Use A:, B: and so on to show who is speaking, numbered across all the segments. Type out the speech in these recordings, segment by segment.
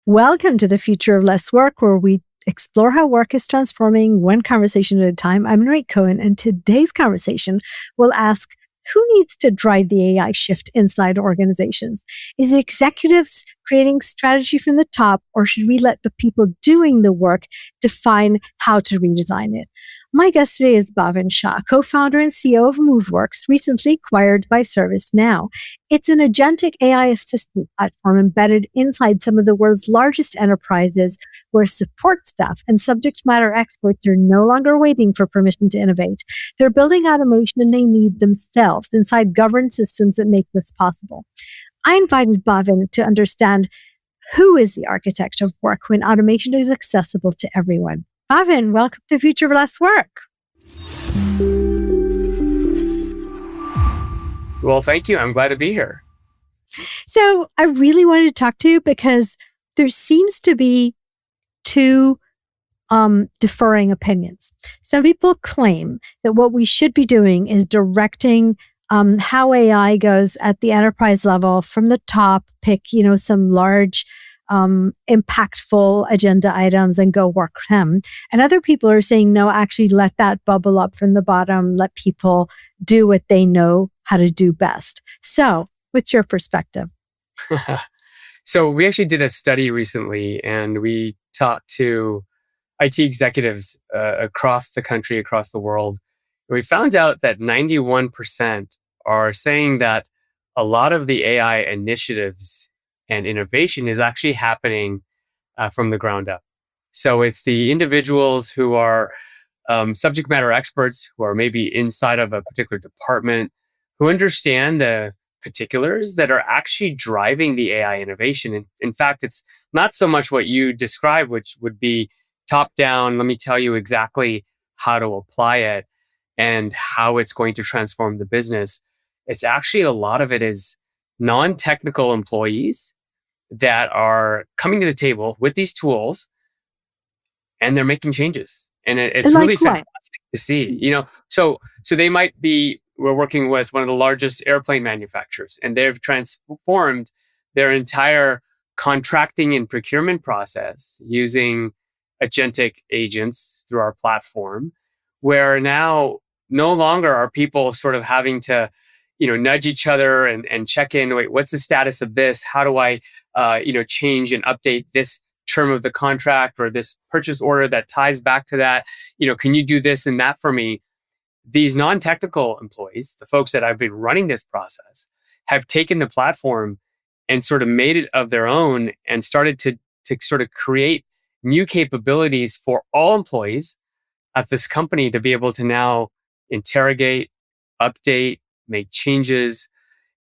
A: Welcome to the Future of Less Work, where we explore how work is transforming one conversation at a time. I'm Nirit Cohen, and today's conversation will ask, who needs to drive the AI shift inside organizations? Is it executives creating strategy from the top, or should we let the people doing the work define how to redesign it? My guest today is Bhavin Shah, co-founder and CEO of Moveworks, recently acquired by ServiceNow. It's an agentic AI assistant platform embedded inside some of the world's largest enterprises, where support staff and subject matter experts are no longer waiting for permission to innovate. They're building automation and they need themselves inside governed systems that make this possible. I invited Bhavin to understand who is the architect of work when automation is accessible to everyone. Bhavin, welcome to the Future of Less Work.
B: Well, thank you. I'm glad to be here.
A: So I really wanted to talk to you because there seems to be two differing opinions. Some people claim that what we should be doing is directing how AI goes at the enterprise level from the top, pick, some large impactful agenda items and go work them. And other people are saying, no, actually let that bubble up from the bottom. Let people do what they know how to do best. So what's your perspective?
B: So we actually did a study recently, and we talked to IT executives across the country, across the world. We found out that 91% are saying that a lot of the AI initiatives and innovation is actually happening from the ground up. So it's the individuals who are subject matter experts, who are maybe inside of a particular department, who understand the particulars that are actually driving the AI innovation. And in fact, it's not so much what you described, which would be top down. Let me tell you exactly how to apply it and how it's going to transform the business. It's actually a lot of it is non-technical employees that are coming to the table with these tools, and they're making changes. And it's really fantastic to see, So they might be, we're working with one of the largest airplane manufacturers, and they've transformed their entire contracting and procurement process using agentic agents through our platform, where now no longer are people sort of having to nudge each other and check in. Wait, what's the status of this? How do I, change and update this term of the contract or this purchase order that ties back to that? Can you do this and that for me? These non-technical employees, the folks that have been running this process, have taken the platform and sort of made it of their own and started to sort of create new capabilities for all employees at this company to be able to now interrogate, update, make changes.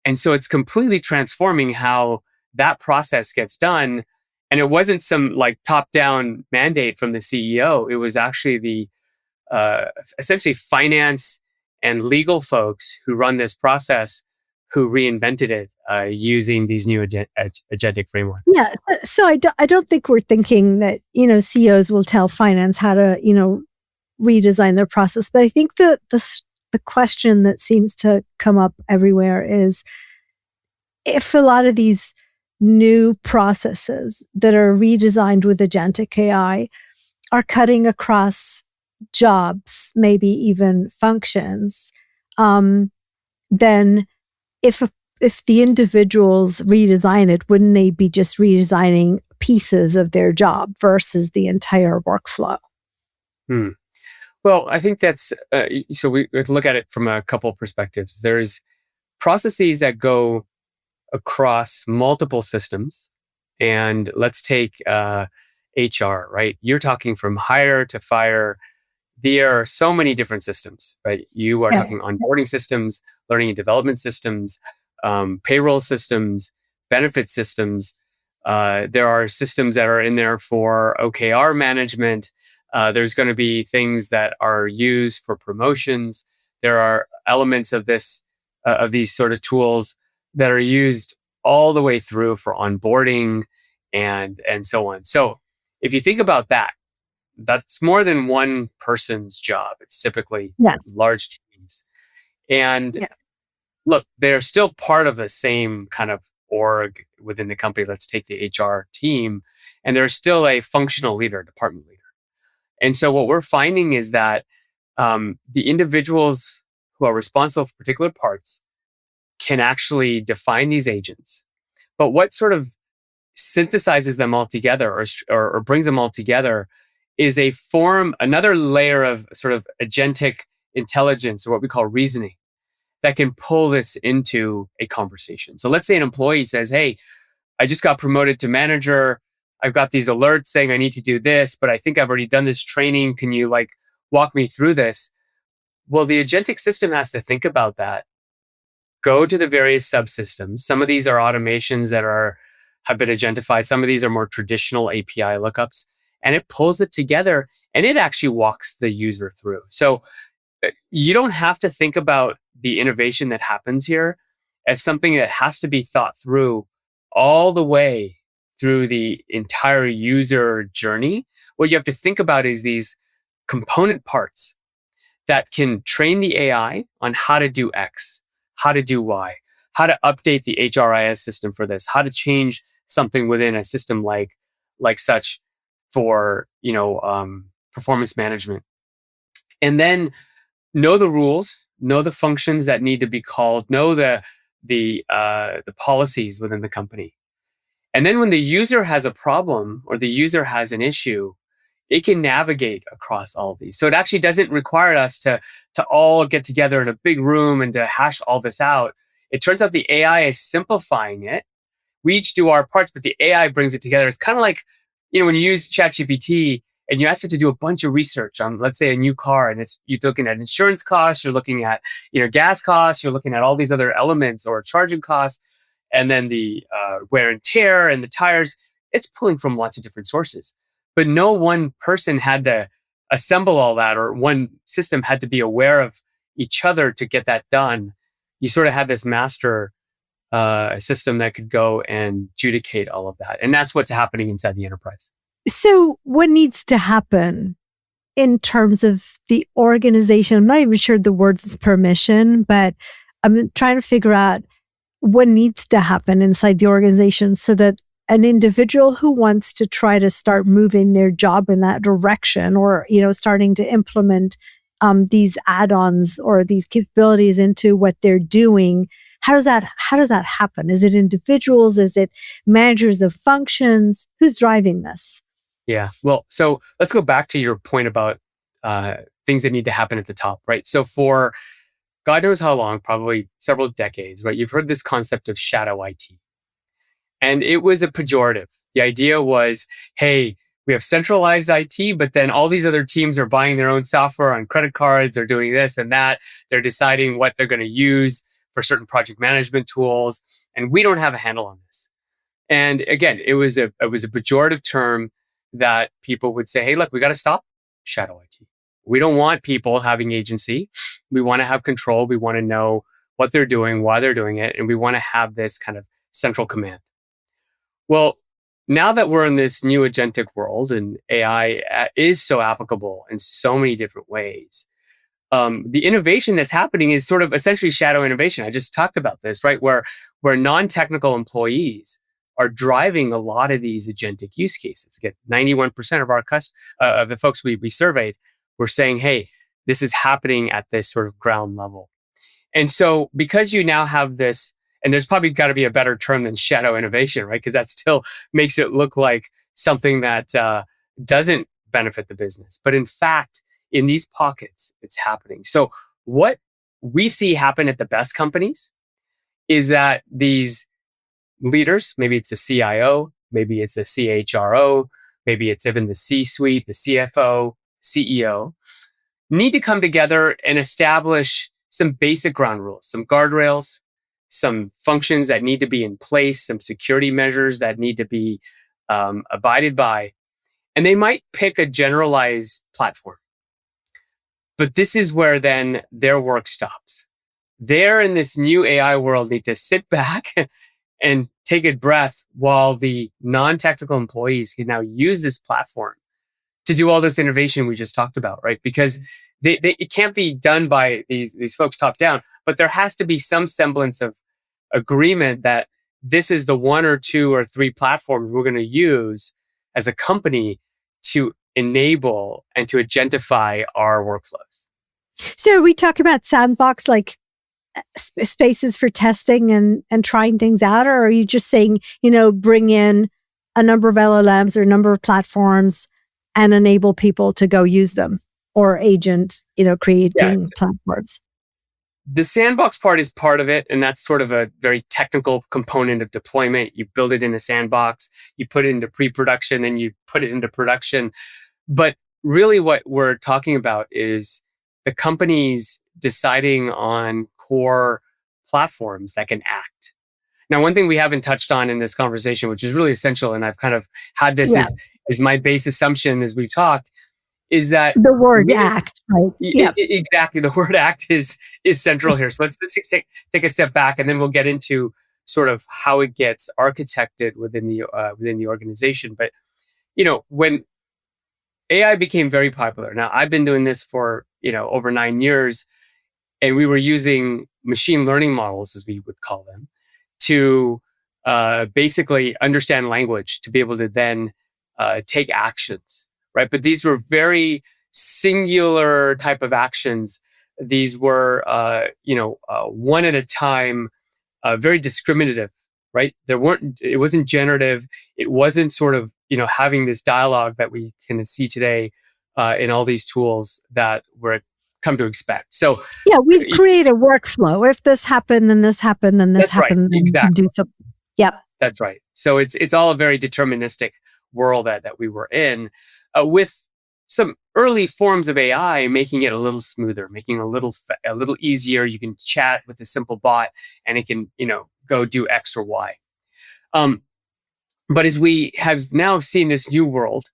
B: And so it's completely transforming how that process gets done. And it wasn't some like top-down mandate from the CEO. It was actually the essentially finance and legal folks who run this process who reinvented it using these new agentic frameworks.
A: Yeah. So I don't think we're thinking that, CEOs will tell finance how to, redesign their process. But I think that the question that seems to come up everywhere is, if a lot of these new processes that are redesigned with agentic AI are cutting across jobs, maybe even functions, then if the individuals redesign it, wouldn't they be just redesigning pieces of their job versus the entire workflow?
B: Well, I think that's, so we have to look at it from a couple perspectives. There's processes that go across multiple systems. And let's take HR, right? You're talking from hire to fire. There are so many different systems, right? You are talking onboarding systems, learning and development systems, payroll systems, benefit systems. There are systems that are in there for OKR management. There's going to be things that are used for promotions. There are elements of this, of these sort of tools that are used all the way through for onboarding and so on. So if you think about that, that's more than one person's job. It's typically large teams. And look, they're still part of the same kind of org within the company. Let's take the HR team. and there's still a functional leader, department leader. And so what we're finding is that the individuals who are responsible for particular parts can actually define these agents. But what sort of synthesizes them all together or brings them all together is another layer of sort of agentic intelligence, or what we call reasoning, that can pull this into a conversation. So let's say an employee says, hey, I just got promoted to manager. I've got these alerts saying I need to do this, but I think I've already done this training. Can you walk me through this? Well, the agentic system has to think about that, go to the various subsystems. Some of these are automations that have been agentified. Some of these are more traditional API lookups, and it pulls it together and it actually walks the user through. So you don't have to think about the innovation that happens here as something that has to be thought through all the way through the entire user journey. What you have to think about is these component parts that can train the AI on how to do X, how to do Y, how to update the HRIS system for this, how to change something within a system like such for performance management, and then know the rules, know the functions that need to be called, know the policies within the company. And then when the user has a problem or the user has an issue, it can navigate across all of these. So it actually doesn't require us to all get together in a big room and to hash all this out. It turns out the AI is simplifying it. We each do our parts, but the AI brings it together. It's kind of like, when you use ChatGPT and you ask it to do a bunch of research on, let's say, a new car, and you're looking at insurance costs, you're looking at gas costs, you're looking at all these other elements or charging costs, and then the wear and tear and the tires. It's pulling from lots of different sources. But no one person had to assemble all that, or one system had to be aware of each other to get that done. You sort of had this master system that could go and adjudicate all of that. And that's what's happening inside the enterprise.
A: So what needs to happen in terms of the organization? I'm not even sure the word is permission, but I'm trying to figure out what needs to happen inside the organization so that an individual who wants to try to start moving their job in that direction, or starting to implement these add-ons or these capabilities into what they're doing, how does that happen? Is it individuals? Is it managers of functions? Who's driving this?
B: Yeah. Well, so let's go back to your point about things that need to happen at the top, right? So for God knows how long, probably several decades, right? You've heard this concept of shadow IT. And it was a pejorative. The idea was, hey, we have centralized IT, but then all these other teams are buying their own software on credit cards, they're doing this and that, they're deciding what they're going to use for certain project management tools, and we don't have a handle on this. And again, it was a pejorative term that people would say, hey, look, we got to stop shadow IT. We don't want people having agency. We want to have control. We want to know what they're doing, why they're doing it, and we want to have this kind of central command. Well, now that we're in this new agentic world and AI is so applicable in so many different ways, the innovation that's happening is sort of essentially shadow innovation. I just talked about this, right? Where non-technical employees are driving a lot of these agentic use cases. Again, 91% of our of the folks we surveyed were saying, hey, this is happening at this sort of ground level. And so because you now have this, and there's probably got to be a better term than shadow innovation, right? Because that still makes it look like something that doesn't benefit the business. But in fact, in these pockets, it's happening. So what we see happen at the best companies is that these leaders, maybe it's the CIO, maybe it's the CHRO, maybe it's even the C-suite, the CFO, CEO, need to come together and establish some basic ground rules, some guardrails, some functions that need to be in place, some security measures that need to be abided by. And they might pick a generalized platform. But this is where then their work stops. They're in this new AI world, need to sit back and take a breath while the non-technical employees can now use this platform to do all this innovation we just talked about, right? Because it can't be done by these folks top down, but there has to be some semblance of agreement that this is the one or two or three platforms we're going to use as a company to enable and to agentify our workflows.
A: So we talk about sandbox, like spaces for testing and trying things out, or are you just saying, bring in a number of LLMs or a number of platforms and enable people to go use them, or agent, creating platforms?
B: The sandbox part is part of it, and that's sort of a very technical component of deployment. You build it in a sandbox, you put it into pre-production, and you put it into production. But really what we're talking about is the companies deciding on core platforms that can act. Now, one thing we haven't touched on in this conversation, which is really essential, and I've kind of had this as my base assumption as we've talked, is that
A: the word act, right?
B: Exactly. The word act is central here. So let's take a step back, and then we'll get into sort of how it gets architected within the organization. But when AI became very popular, now I've been doing this for over 9 years, and we were using machine learning models, as we would call them, to basically understand language to be able to then take actions. Right. But these were very singular type of actions. These were, one at a time, very discriminative. Right. It wasn't generative. It wasn't sort of, having this dialogue that we can see today in all these tools that we're come to expect. So
A: we've created a workflow. If this happened, then this happened, then this happened.
B: Right. Exactly.
A: Do something. Yep.
B: That's right. So it's all a very deterministic world that we were in. With some early forms of AI, making it a little smoother, making it a little easier. You can chat with a simple bot, and it can go do X or Y. But as we have now seen this new world,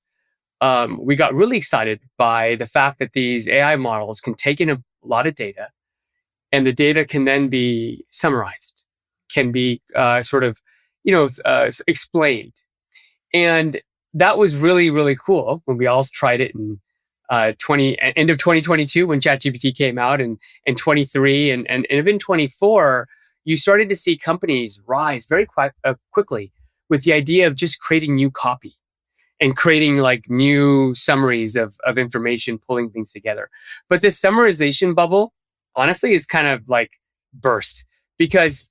B: we got really excited by the fact that these AI models can take in a lot of data, and the data can then be summarized, can be explained, and that was really, really cool when we all tried it in end of 2022 when ChatGPT came out, and 23 and even 24, you started to see companies rise very quickly with the idea of just creating new copy and creating like new summaries of information, pulling things together. But this summarization bubble, honestly, is kind of like burst, because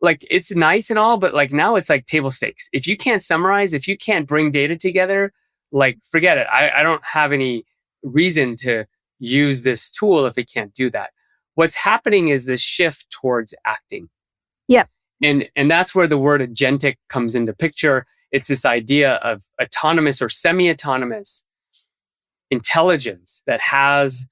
B: like it's nice and all, but like now it's like table stakes. If you can't summarize, if you can't bring data together, like forget it. I don't have any reason to use this tool if it can't do that. What's happening is this shift towards acting.
A: Yeah.
B: And that's where the word agentic comes into picture. It's this idea of autonomous or semi-autonomous intelligence that has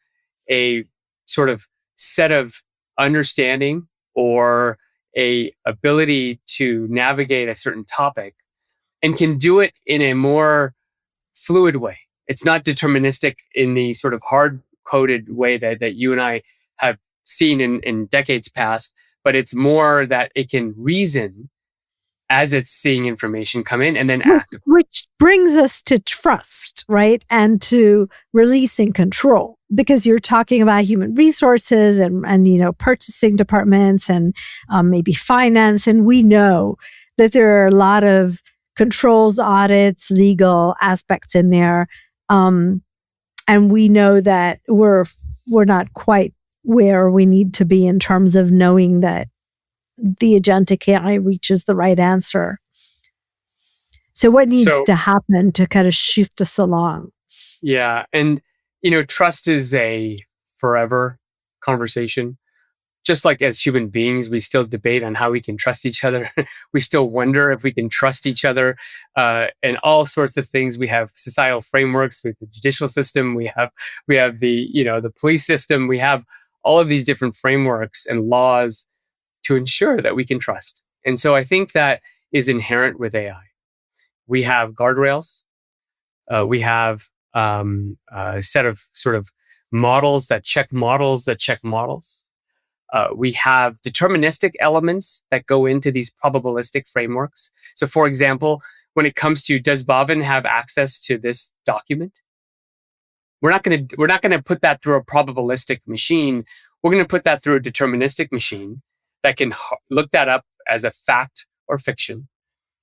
B: a sort of set of understanding or a ability to navigate a certain topic, and can do it in a more fluid way. It's not deterministic in the sort of hard-coded way that you and I have seen in decades past, but it's more that it can reason as it's seeing information come in and then act.
A: Which brings us to trust, right? And to releasing control, because you're talking about human resources and purchasing departments and maybe finance. And we know that there are a lot of controls, audits, legal aspects in there. And we know that we're not quite where we need to be in terms of knowing that the agentic AI reaches the right answer. So what needs to happen to kind of shift us along?
B: Yeah. And, trust is a forever conversation. Just like as human beings, we still debate on how we can trust each other. We still wonder if we can trust each other, and all sorts of things. We have societal frameworks with the judicial system. We have the police system. We have all of these different frameworks and laws to ensure that we can trust. And so I think that is inherent with AI. We have guardrails. We have a set of sort of models that check models that check models. We have deterministic elements that go into these probabilistic frameworks. So for example, when it comes to, does Bhavin have access to this document? We're not going to put that through a probabilistic machine. We're going to put that through a deterministic machine that can look that up as a fact or fiction,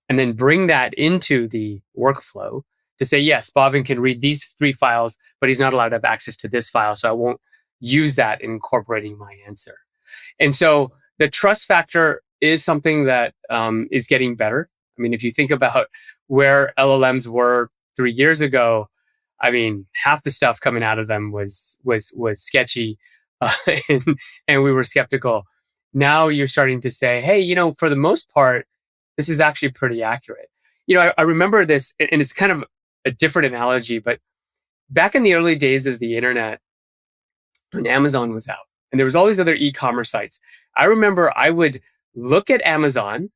B: and then bring that into the workflow to say, yes, Bhavin can read these 3 files, but he's not allowed to have access to this file. So I won't use that in incorporating my answer. And so the trust factor is something that is getting better. I mean, if you think about where LLMs were 3 years ago, I mean, half the stuff coming out of them was sketchy, uh, and, and we were skeptical. Now you're starting to say, hey, for the most part, this is actually pretty accurate. I remember this, and it's kind of a different analogy, but back in the early days of the internet, when Amazon was out, and there was all these other e-commerce sites, I remember I would look at Amazon,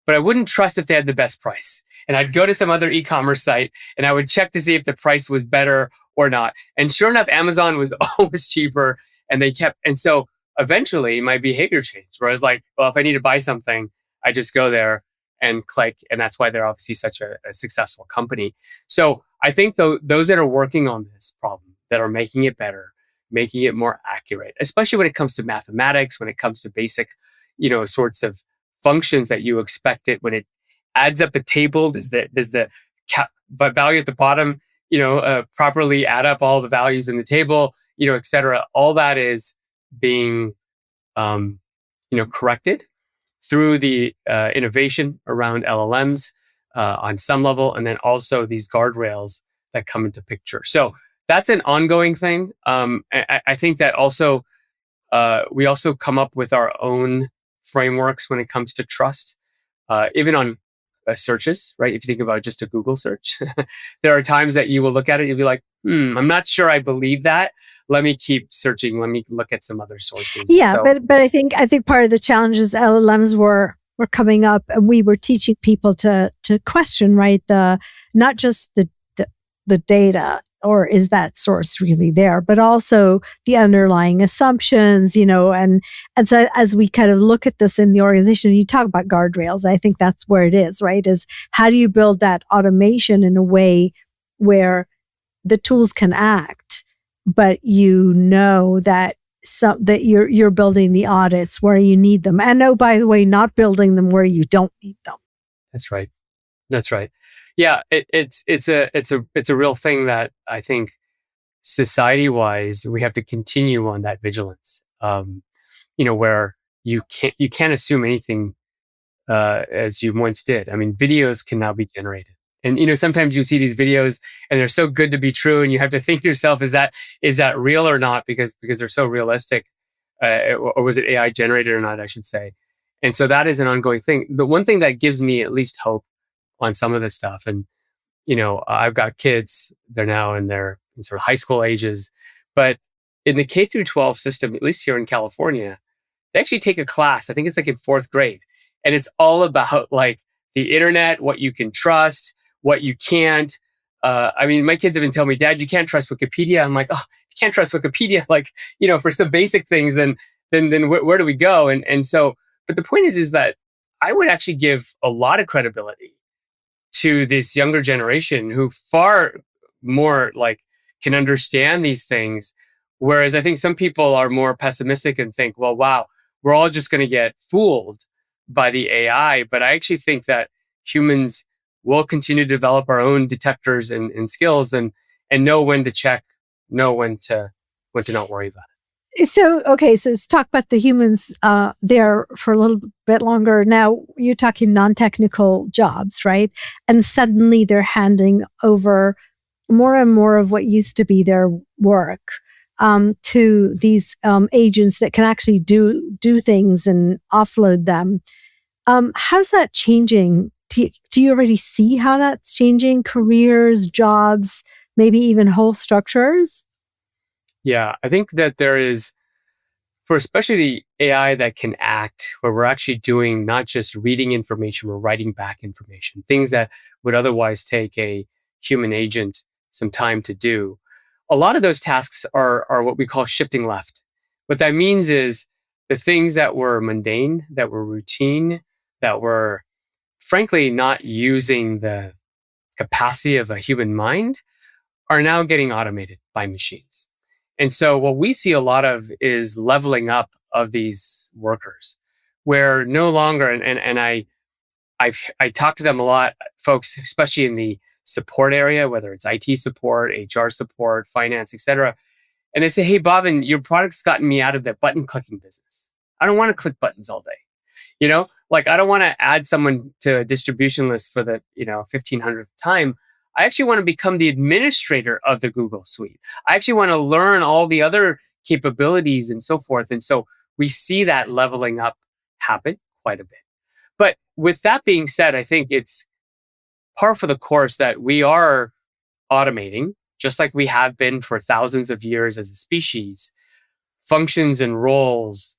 B: but I wouldn't trust if they had the best price. And I'd go to some other e-commerce site and I would check to see if the price was better or not. And sure enough, Amazon was always cheaper, and so eventually my behavior changed, where I was like, well, if I need to buy something, I just go there and click. And that's why they're obviously such a successful company. So I think those that are working on this problem, that are making it better, making it more accurate, especially when it comes to mathematics, when it comes to basic, sorts of functions that you expect it, when it adds up a table, does the value at the bottom, properly add up all the values in the table, et cetera. All that is being, corrected through the innovation around LLMs on some level, and then also these guardrails that come into picture. So that's an ongoing thing. I think that also we also come up with our own frameworks when it comes to trust, even on searches, right? If you think about just a Google search, there are times that you will look at it, you'll be like, I'm not sure I believe that. Let me keep searching. Let me look at some other sources.
A: Yeah, but I think part of the challenge is LLMs were coming up, and we were teaching people to question, right? Not just the data, or is that source really there, but also the underlying assumptions, and so as we kind of look at this in the organization, you talk about guardrails. I think that's where it is, right? Is how do you build that automation in a way where the tools can act, but that that you're building the audits where you need them, and by the way, not building them where you don't need them.
B: That's right. Yeah, it's a real thing that I think society-wise we have to continue on that vigilance. Where you can't assume anything as you once did. I mean, videos can now be generated, and sometimes you see these videos and they're so good to be true, and you have to think to yourself, is that real or not? Because they're so realistic, or was it AI generated or not? I should say. And so that is an ongoing thing. The one thing that gives me at least hope on some of this stuff, and I've got kids, they're now in sort of high school ages, but in the K through 12 system, at least here in California, they actually take a class, I think it's like in 4th grade, and it's all about like the internet, what you can trust, what you can't. I mean, my kids have been telling me, Dad, you can't trust Wikipedia. I'm like, oh, you can't trust Wikipedia, like, for some basic things, then where do we go? And so, but the point is that I would actually give a lot of credibility to this younger generation who far more like can understand these things. Whereas I think some people are more pessimistic and think, well, wow, we're all just going to get fooled by the AI. But I actually think that humans will continue to develop our own detectors and skills, and know when to check, know when to not worry about it.
A: So, okay, so let's talk about the humans there for a little bit longer. Now, you're talking non-technical jobs, right? And suddenly they're handing over more and more of what used to be their work to these agents that can actually do things and offload them. How's that changing? Do you already see how that's changing careers, jobs, maybe even whole structures?
B: Yeah, I think that there is, for especially the AI that can act, where we're actually doing not just reading information, we're writing back information, things that would otherwise take a human agent some time to do. A lot of those tasks are what we call shifting left. What that means is the things that were mundane, that were routine, that were frankly not using the capacity of a human mind are now getting automated by machines. And so what we see a lot of is leveling up of these workers, where no longer, and I talk to them a lot, folks, especially in the support area, whether it's IT support, HR support, finance, etc. And they say, hey, Bhavin, your product's gotten me out of the button clicking business. I don't want to click buttons all day. Like I don't want to add someone to a distribution list for the 1500th time. I actually want to become the administrator of the Google suite. I actually want to learn all the other capabilities and so forth. And so we see that leveling up happen quite a bit. But with that being said, I think it's par for the course that we are automating, just like we have been for thousands of years as a species, functions and roles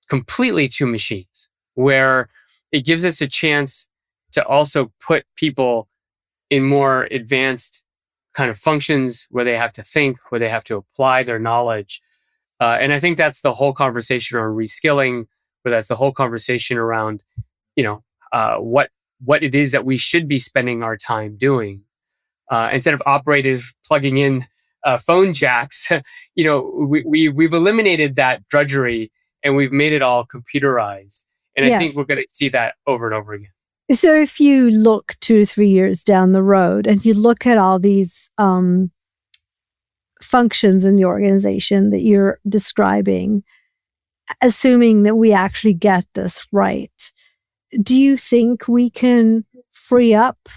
B: completely to machines, where it gives us a chance to also put people in more advanced kind of functions where they have to think, where they have to apply their knowledge. And I think that's the whole conversation around reskilling, where that's the whole conversation around, what it is that we should be spending our time doing. Instead of operators plugging in phone jacks, we've eliminated that drudgery and we've made it all computerized. And I think we're going to see that over and over again.
A: So if you look 2 or 3 years down the road and you look at all these functions in the organization that you're describing, assuming that we actually get this right, do you think we can free up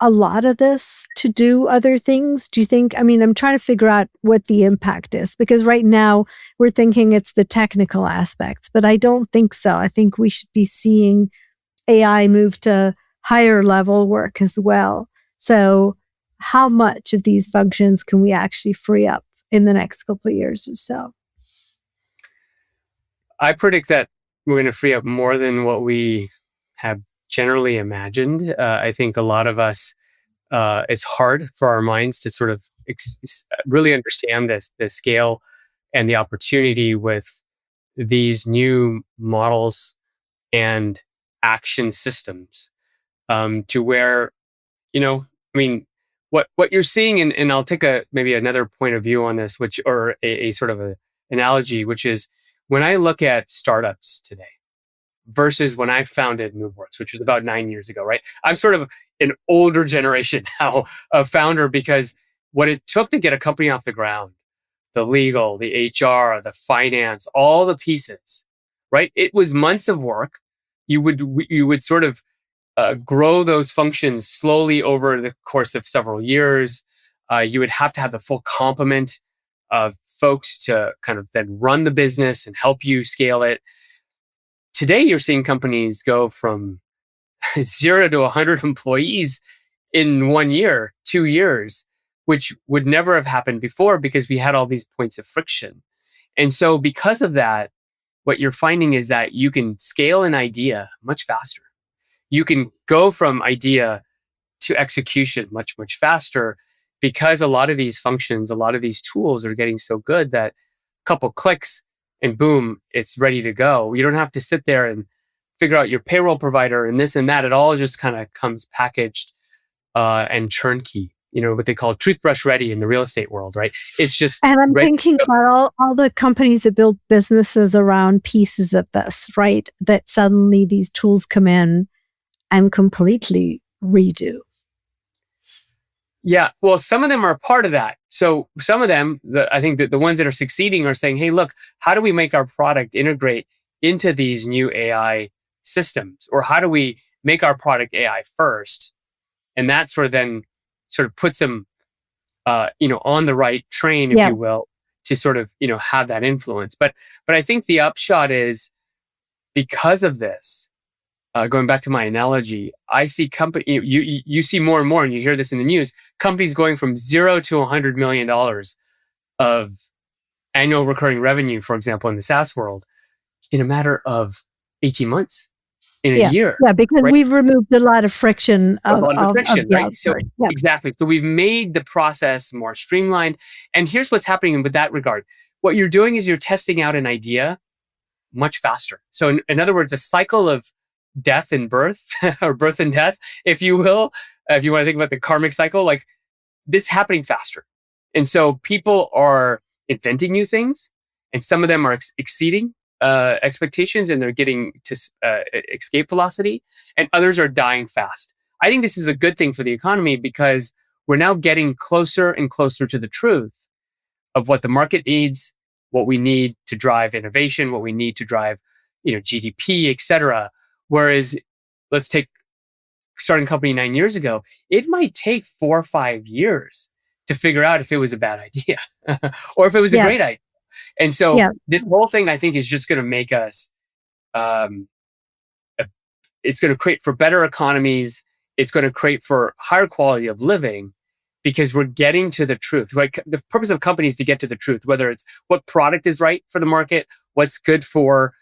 A: a lot of this to do other things? Do you think, I'm trying to figure out what the impact is, because right now we're thinking it's the technical aspects, but I don't think so. I think we should be seeing AI move to higher level work as well. So how much of these functions can we actually free up in the next couple of years or so?
B: I predict that we're going to free up more than what we have generally imagined. I think a lot of us, it's hard for our minds to sort of really understand the scale and the opportunity with these new models and action systems, to where, what you're seeing, and I'll take maybe another point of view on this, or a sort of a analogy, which is when I look at startups today versus when I founded Moveworks, which was about 9 years ago, right? I'm sort of an older generation now of founder, because what it took to get a company off the ground, the legal, the HR, the finance, all the pieces, right? It was months of work. You would sort of grow those functions slowly over the course of several years. You would have to have the full complement of folks to kind of then run the business and help you scale it. Today, you're seeing companies go from 0 to 100 employees in 1 year, 2 years, which would never have happened before because we had all these points of friction. And so because of that, what you're finding is that you can scale an idea much faster. You can go from idea to execution much, much faster, because a lot of these functions, a lot of these tools are getting so good that a couple clicks and boom, it's ready to go. You don't have to sit there and figure out your payroll provider and this and that. It all just kind of comes packaged and turnkey. What they call toothbrush ready in the real estate world, right? It's just.
A: And I'm thinking about all the companies that build businesses around pieces of this, right? That suddenly these tools come in and completely redo.
B: Yeah, well, some of them are part of that. So some of them, I think that the ones that are succeeding are saying, hey, look, how do we make our product integrate into these new AI systems? Or how do we make our product AI first? And that sort of then sort of puts them, on the right train, if you will, to sort of, have that influence. But I think the upshot is, because of this, going back to my analogy, I see you see more and more, and you hear this in the news, companies going from 0 to $100 million of annual recurring revenue, for example, in the SaaS world, in a matter of 18 months, in a year.
A: Yeah, because we've removed a lot of friction.
B: Right? So exactly. So we've made the process more streamlined. And here's what's happening with that regard. What you're doing is you're testing out an idea much faster. So in other words, a cycle of death and birth, or birth and death, if you will, if you want to think about the karmic cycle, like this happening faster. And so people are inventing new things, and some of them are exceeding expectations, and they're getting to escape velocity, and others are dying fast. I think this is a good thing for the economy because we're now getting closer and closer to the truth of what the market needs, what we need to drive innovation, what we need to drive, GDP, et cetera. Whereas, let's take starting a company 9 years ago, it might take 4 or 5 years to figure out if it was a bad idea or if it was a
A: Yeah.
B: great idea. And so
A: Yeah.
B: this whole thing, I think, is just going to make us, it's going to create for better economies. It's going to create for higher quality of living because we're getting to the truth. Like the purpose of companies to get to the truth, whether it's what product is right for the market, what's good for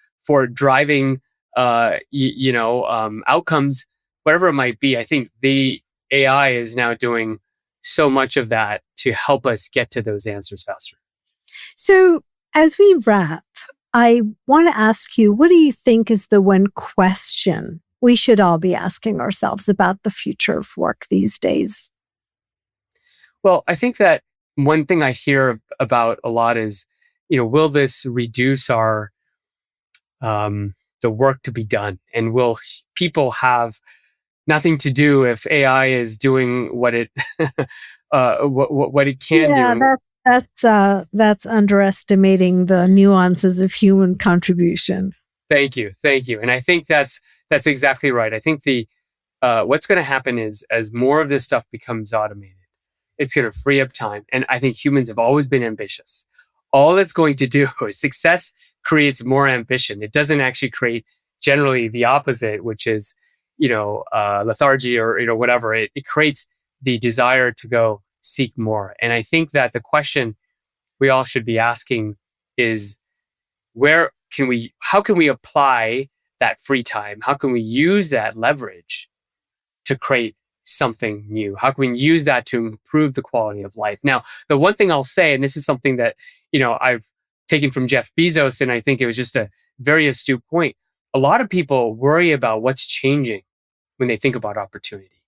B: driving, outcomes, whatever it might be. I think the AI is now doing so much of that to help us get to those answers faster.
A: So as we wrap, I want to ask you, what do you think is the one question we should all be asking ourselves about the future of work these days?
B: Well, I think that one thing I hear about a lot is, will this reduce our the work to be done, and will people have nothing to do if AI is doing what it what it can do?
A: That's underestimating the nuances of human contribution.
B: Thank you, and I think that's exactly right. I think the what's going to happen is as more of this stuff becomes automated, it's going to free up time. And I think humans have always been ambitious. All it's going to do is success creates more ambition. It doesn't actually create generally the opposite, which is, lethargy or whatever. It creates the desire to go seek more. And I think that the question we all should be asking is how can we apply that free time? How can we use that leverage to create something new? How can we use that to improve the quality of life? Now, the one thing I'll say, and this is something that, I've taken from Jeff Bezos, and I think it was just a very astute point. A lot of people worry about what's changing when they think about opportunity.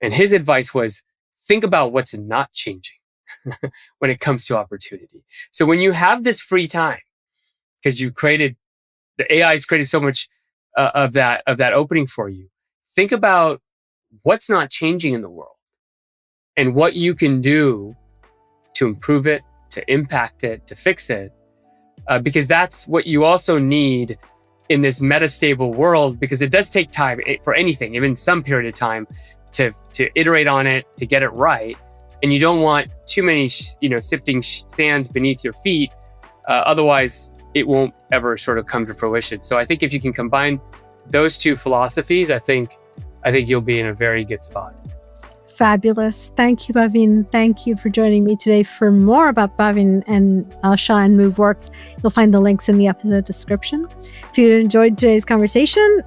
B: And his advice was, think about what's not changing when it comes to opportunity. So when you have this free time, because the AI has created so much of that opening for you, think about what's not changing in the world and what you can do to improve it, to impact it, to fix it, because that's what you also need in this metastable world, because it does take time for anything, even some period of time, to iterate on it, to get it right. And you don't want too many, sifting sands beneath your feet. Otherwise, it won't ever sort of come to fruition. So I think if you can combine those two philosophies, I think you'll be in a very good spot.
A: Fabulous. Thank you, Bhavin. Thank you for joining me today. For more about Bhavin and Shah and Moveworks, you'll find the links in the episode description. If you enjoyed today's conversation,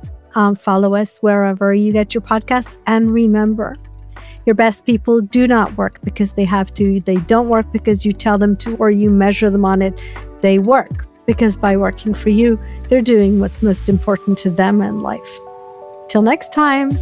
A: follow us wherever you get your podcasts. And remember, your best people do not work because they have to. They don't work because you tell them to or you measure them on it. They work because by working for you, they're doing what's most important to them in life. Till next time.